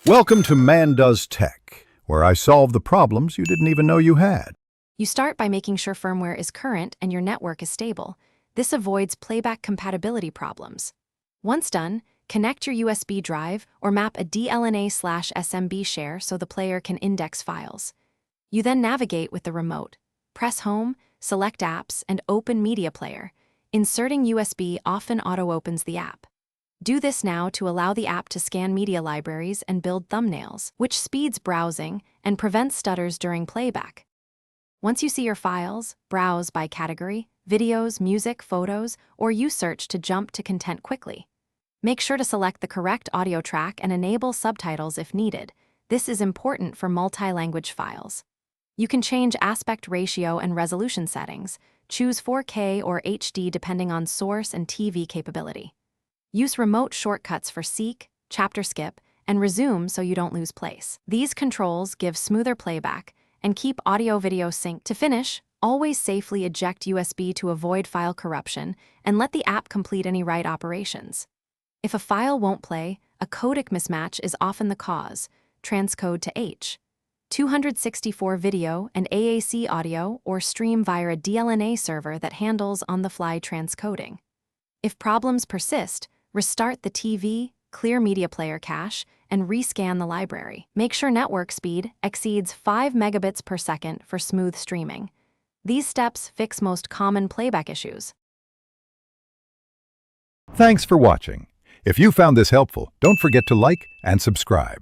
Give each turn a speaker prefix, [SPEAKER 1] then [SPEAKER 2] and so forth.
[SPEAKER 1] Welcome to Man Does Tech, where I solve the problems you didn't even know you had.
[SPEAKER 2] You start by making sure firmware is current and your network is stable. This avoids playback compatibility problems. Once done, connect your USB drive or map a DLNA/SMB share so the player can index files. You then navigate with the remote. Press Home, select Apps, and open Media Player. Inserting USB often auto-opens the app. Do this now to allow the app to scan media libraries and build thumbnails, which speeds browsing and prevents stutters during playback. Once you see your files, browse by category, videos, music, photos, or use search to jump to content quickly. Make sure to select the correct audio track and enable subtitles if needed. This is important for multi-language files. You can change aspect ratio and resolution settings. Choose 4K or HD depending on source and TV capability. Use remote shortcuts for seek, chapter skip, and resume so you don't lose place. These controls give smoother playback and keep audio-video synced. To finish, always safely eject USB to avoid file corruption and let the app complete any write operations. If a file won't play, a codec mismatch is often the cause. Transcode to H. 264 video and AAC audio or stream via a DLNA server that handles on-the-fly transcoding. If problems persist, restart the TV, clear media player cache, and rescan the library. Make sure network speed exceeds 5 megabits per second for smooth streaming. These steps fix most common playback issues.
[SPEAKER 1] Thanks for watching. If you found this helpful, don't forget to like and subscribe.